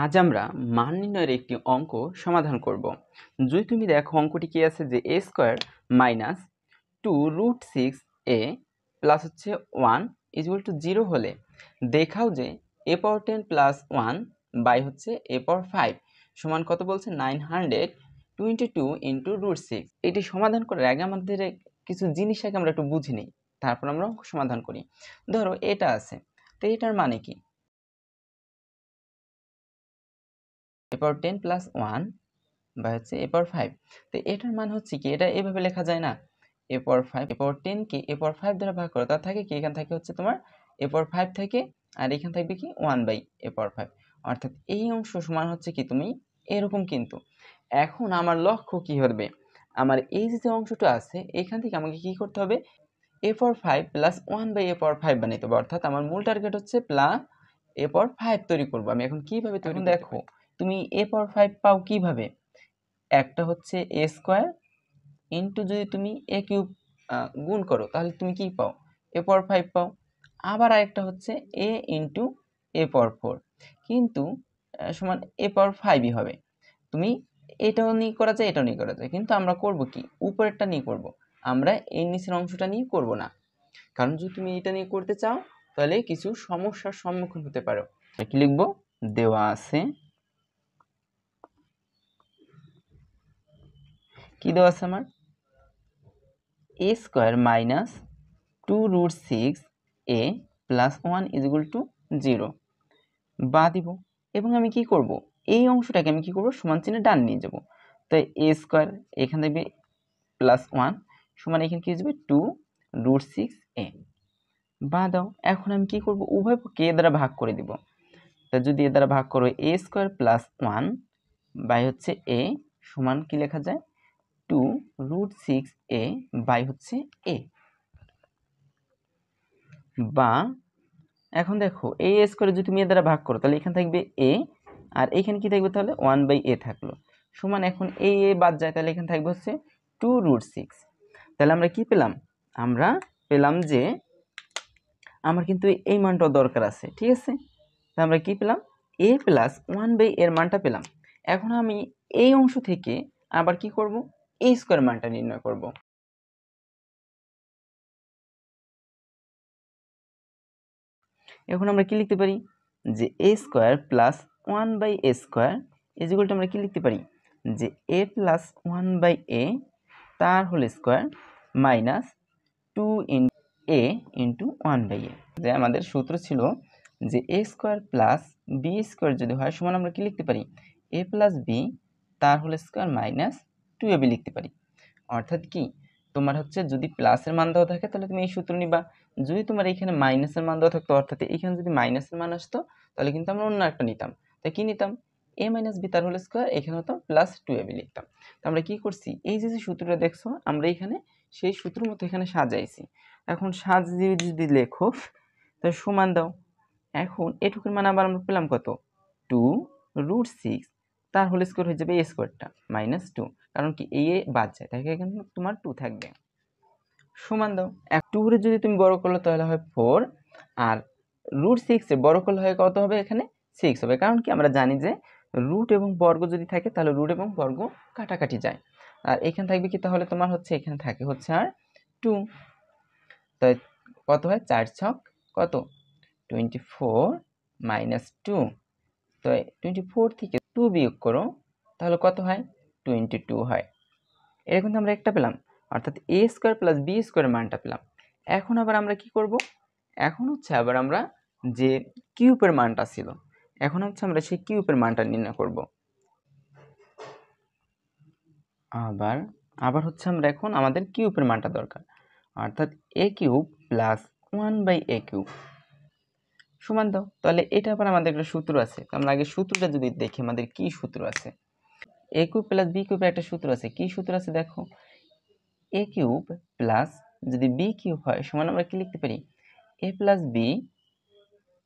আজ আমরা মান নির্ণয়ের একটি অঙ্ক সমাধান করব। যদি তুমি দেখো অঙ্কটি কি আছে যে a square minus 2√6a plus হচ্ছে 1 ইকুয়াল টু 0 হলে দেখাও যে a পাওয়ার 10 প্লাস 1 বাই হচ্ছে a পাওয়ার 5 সমান কত বলছে 922 ইন্টু √6। এটি সমাধান করার আগে আমাদের কিছু জিনিস আগে আমরা একটু বুঝে নিই, তারপর আমরা অঙ্ক সমাধান করি। ধরো এটা আছে, তো এটার মানে কি a পাওয়ার 10 প্লাস 1 বা হচ্ছে a পাওয়ার 5। তো এটার মান হচ্ছে কি, এটা এভাবে লেখা যায় না, a power 5 a power 10 K a power 5 দ্বারা ভাগ করো, তার থাকে কি এখান থেকে হচ্ছে তোমার a পাওয়ার 5 থেকে, আর এখান থাকবে কি 1 বাই a পাওয়ার 5, অর্থাৎ এই অংশ সমান হচ্ছে কি তুমি এরকম। কিন্তু এখন আমার লক্ষ্য কি হবে, আমার এই যে অংশটা আছে এখান থেকে আমাকে কি করতে হবে, a power 5 plus 1 by a power 5 বানাইতে হবে। অর্থাৎ আমার মূল টার্গেট হচ্ছে প্লাস a পাওয়ার 5 তৈরি করব। আমি এখন কিভাবে তৈরি করব দেখো, তুমি a পাওয়ার 5 পাও কিভাবে, একটা হচ্ছে a স্কয়ার ইন্টু যদি তুমি a কিউব গুণ করো তাহলে তুমি কি পাও, a পাওয়ার 5 পাও। আবার আরেকটা হচ্ছে a ইন্টু a পাওয়ার 4 কিন্তু সমান a পাওয়ার 5ই হবে। তুমি এটাও নিয়ে করা যায়, এটাও নিয়ে করা যায়, কিন্তু আমরা করব কি উপরেরটা নিয়ে করব, আমরা এই নিচের অংশটা নিয়ে করব না। কারণ যদি তুমি এটা নিয়ে করতে চাও তাহলে কিছু সমস্যার সম্মুখীন হতে পারো। কি লিখবো, দেওয়া আছে, কি দেওয়া আছে আমার a square minus 2√6a plus 1 is equal two 0 বা দিব। এবং আমি কি করব, এই অংশটাকে আমি কি করব সমান চিহ্নে ডান নিয়ে যাব। তাই a স্কয়ার এখান থেকে প্লাস 1 সমান এখানে কি হয়ে যাবে 2√6a বা দাও। এখন আমি কি করব, উভয় পক্ষকে এ দ্বারা ভাগ করে দিব। তা যদি এ দ্বারা ভাগ করো a স্কয়ার প্লাস 1 বাই হচ্ছে a সমান কি লেখা যায় 2√6a বাই হচ্ছে a। বা এখন দেখো a স্কয়ার যদি তুমি এ দ্বারা ভাগ করো তাহলে এখানে থাকবে a, আর এখানে কি থাকবে তাহলে 1 বাই a থাকলো, সমান এখন a বাদ যায় তাহলে এখানে থাকবে হচ্ছে 2√6। তাহলে আমরা কি পেলাম, আমরা পেলাম যে আমার কিন্তু এই মানটাও দরকার আছে, ঠিক আছে। তাহলে আমরা কি পেলাম, a প্লাস 1 বাই এর মানটা পেলাম। এখন আমি এই অংশ থেকে আবার কি করব, a স্কয়ার মানটা নির্ণয় করব। এখন আমরা কি লিখতে পারি যে a square plus 1 by a square is equal to আমরা কি লিখতে পারি যে a প্লাস 1 বাই a তার whole square minus 2 a into 1 by a। যে আমাদের সূত্র ছিল যে a square plus b square যদি হয় সমান আমরা কি লিখতে পারি a প্লাস b তার হোল স্কয়ার মাইনাস 2ab লিখতে পারি। অর্থাৎ কি তোমার হচ্ছে যদি প্লাসের মান দেওয়া থাকে তাহলে তুমি এই সূত্র নিবা, যদি তোমার এখানে মাইনাসের মান দেওয়া থাকতো অর্থাৎ এখানে যদি মাইনাসের মান আসতো তাহলে কিন্তু আমরা অন্য একটা নিতাম। তাই কি নিতাম, a মাইনাস বি তার হোল স্কয়ার, এখানে হতো প্লাস 2ab লিখতাম। তো আমরা কি করছি, এই যে সূত্রটা দেখছো আমরা এখানে সেই সূত্র মতো এখানে সাজাইছি। এখন সাজিয়ে যদি লেখো তাহলে সমান দাও, এখন এটুকুর মান আবার আমরা পেলাম কত 2√6 তার হোল স্কয়ার হয়ে যাবে a স্কয়ারটা মাইনাস 2, কারণ কি a বাদ যায় তাই এখানে তোমার 2 থাকবে। সমান দাও, 2 রে যদি তুমি বড় করলে তাহলে হয় 4, আর √6 এ বড় করলে হয় কত হবে, এখানে 6 হবে। কারণ কি আমরা জানি যে রুট এবং বর্গ যদি থাকে তাহলে রুট এবং বর্গ কাটাকাটি যায়, আর এখানে থাকবে কি তাহলে তোমার হচ্ছে এখানে থাকে হচ্ছে আর 2, তাই কত হয় 4 ছক কত 24 মাইনাস 2, তো 24 থেকে 2 বিয়োগ করো তাহলে কত হয় 22 হয়। এরকম আমরা একটা পেলাম, অর্থাৎ a স্কয়ার প্লাস b স্কয়ারের মানটা পেলাম। এখন আবার আমরা কি করব, এখন হচ্ছে আবার আমরা যে কিউবের মানটা ছিল এখন হচ্ছে আমরা সেই কিউবের মানটা নির্ণয় করব। আবার হচ্ছে আমরা এখন আমাদের কিউবের মানটা দরকার, অর্থাৎ a cube plus 1 by a cube সমান দাও। তাহলে এটা আবার আমাদের একটা সূত্র আছে, আমরা আগে সূত্রটা যদি দেখি আমাদের কি সূত্র আছে, a কিউব প্লাস b কিউবের একটা সূত্র আছে। কি সূত্র আছে দেখো, a কিউব প্লাস যদি b কিউব হয় সমান আমরা কি লিখতে পারি a প্লাস b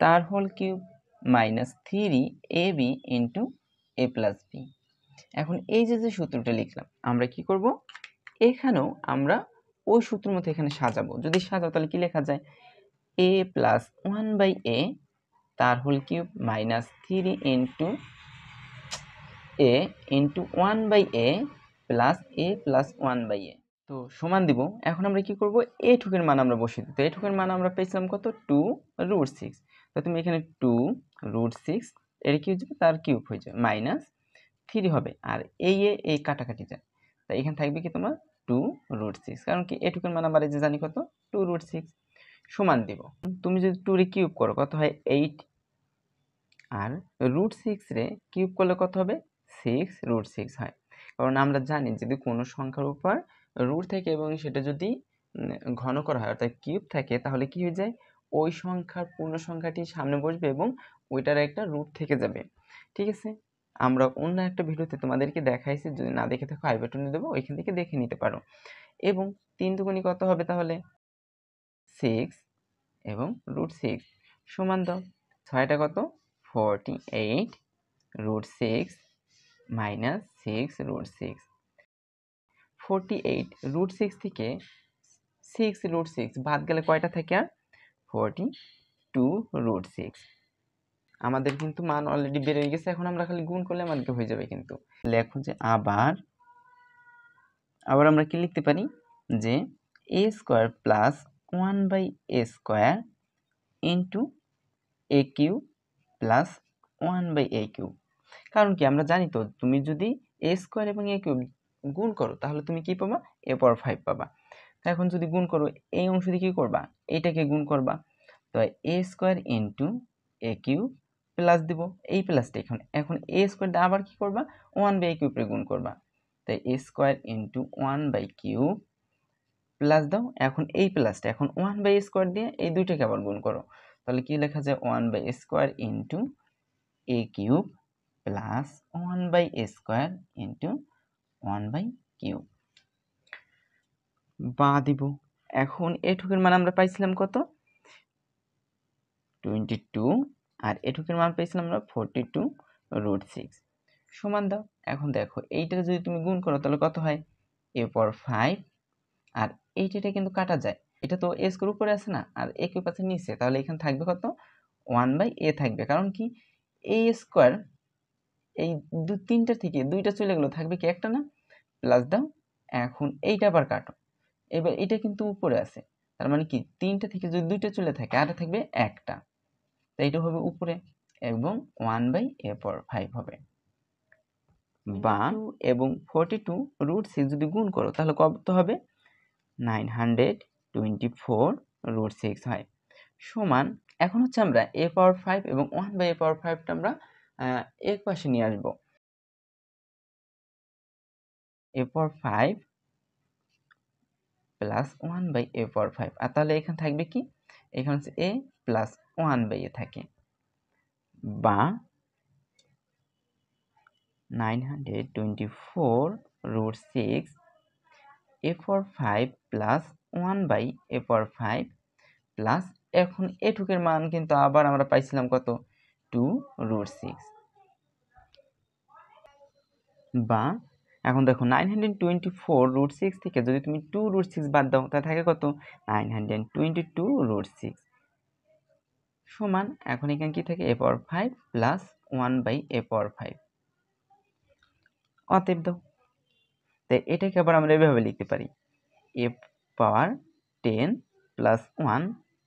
তার whole cube minus 3ab into a plus b। এখন এই যে সূত্রটা লিখলাম আমরা কি করব, এখানেও আমরা ওই সূত্র মতো এখানে সাজাবো। যদি সাজাও তাহলে কি লেখা যায় a প্লাস 1 বাই a তার whole cube minus 3 into A into 1/a plus a plus 1/a। তো সমান দিব। এখন আমরা কি করব, এটুকের মান আমরা বসিয়ে দিই। তো এটুকের মান আমরা পেয়েছিলাম কত, 2√6। তো তুমি এখানে 2√6 এর কি হয়ে যাবে, তার কিউব হয়ে যাবে, মাইনাস 3 হবে। আর এই কাটাকাটি যায়, তাই এখানে থাকবে কি তোমার 2√6, কারণ কি এটুকের মান আমরা এই যে জানি কত, 2√6। সমান দিব, তুমি যদি 2 রে কিউব করো কত হয় 8, আর √6 রে কিউব করলে কত হবে 6√6 হয়। কারণ আমরা জানি যদি কোনো সংখ্যার উপর রুট থাকে এবং সেটা যদি ঘন করা হয় অর্থাৎ কিউব থাকে, তাহলে কি হয়ে যায়, ওই সংখ্যার পূর্ণ সংখ্যাটি সামনে বসবে এবং ওইটার একটা রুট থেকে যাবে। ঠিক আছে, আমরা অন্য একটা ভিডিওতে তোমাদেরকে দেখাইছি, যদি না দেখে থাকো আই বাটনে দেবো, ওইখান থেকে দেখে নিতে পারো। এবং 3 দুগুণী কত হবে তাহলে 6 এবং √6 সমান দাও 6টা কত 48√6 মাইনাস 6√6। 48√6 থেকে 6√6 বাদ গেলে কয়টা থাকে আর 42√6। আমাদের কিন্তু মান অলরেডি বের হয়ে গেছে, এখন আমরা খালি গুণ করলে আমাদেরকে হয়ে যাবে। কিন্তু লেখো যে আবার আমরা কি লিখতে পারি যে a square plus 1/a square into a cube plus 1/a cube. কারণ কি আমরা জানি তো, তুমি যদি a স্কয়ার এবং a কিউব গুণ করো তাহলে তুমি কি পাবা, a পাওয়ার 5 পাবা। এখন যদি গুণ করো এই অংশ দিয়ে কি করবা, এইটাকে গুণ করবা। তো a square into a cube plus দিব এই প্লাসটা, এখন a স্কয়ার দিয়ে আবার কি করবা 1/a কিউবরে গুণ করবা। তাই a square into 1/a cube plus দাও, এখন এই প্লাসটা, এখন 1/a স্কয়ার দিয়ে এই দুইটাকে আবার গুণ করো। তাহলে কি লেখা যায় 1/a square into a cube plus 1/a square into 1/a cube বা দিব। এখন এটুকের মান আমরা পাইছিলাম কত 22, আর এটুকের মান পেয়েছিলাম আমরা 42√6 সমান দাও। এখন দেখো এইটা যদি তুমি গুণ করো তাহলে কত হয় a পাওয়ার 5, আর এইটা কিন্তু কাটা যায়, এটা তো a স্কয়ার উপরে আছে না, আর a কিউব আছে নিচে, তাহলে এখানে থাকবে কত 1/a থাকবে। কারণ কি a স্কয়ার এই তিনটা থেকে দুইটা চলে গেল, থাকবে কি একটা না, প্লাস দাও। এখন এইটা আবার কাটো, এবার এটা কিন্তু উপরে আছে, তার মানে কি তিনটা থেকে যদি দুইটা চলে থাকে আর থাকবে একটা, তাই এটা হবে উপরে এবং 1/a পাওয়ার 5 হবে। বা এবং 42√6 যদি গুণ করো তাহলে কত হবে 924√6 হয় সমান। এখন হচ্ছে আমরা a পাওয়ার 5 এবং 1/a পাওয়ার 5টা আমরা এক পাশে নিয়ে আসব। a পাওয়ার 5 প্লাস 1/a পাওয়ার 5, আর তাহলে এখানে থাকবে কি, এখানে হচ্ছে a প্লাস 1/a থাকে, বা 924√6 a power 5 plus 1/a power 5 plus, এখন এটুকের মান কিন্তু আবার আমরা পাইছিলাম কত 2√6, বা এখন দেখো 924√6 থেকে যদি তুমি 2√6 বাদ দাও তাহলে থাকে কত 922√6 সমান। এখন এখানে কি থাকে a পাওয়ার 5 প্লাস 1/a পাওয়ার 5 অতএব দাও। তাই এটাকে আবার আমরা এভাবে লিখতে পারি a পাওয়ার 10 প্লাস 1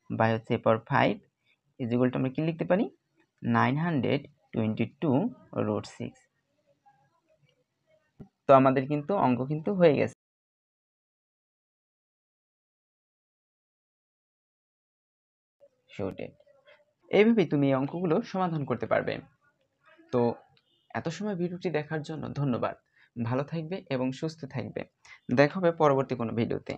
বাই হচ্ছে a power 5 is equal to আমরা কি লিখতে পারি 922√6। তো আমাদের কিন্তু অঙ্ক কিন্তু হয়ে গেছে। এইভাবেই তুমি এই অঙ্কগুলো সমাধান করতে পারবে। তো এত সময় ভিডিওটি দেখার জন্য ধন্যবাদ। ভালো থাকবে এবং সুস্থ থাকবে। দেখা হবে পরবর্তী কোনো ভিডিওতে।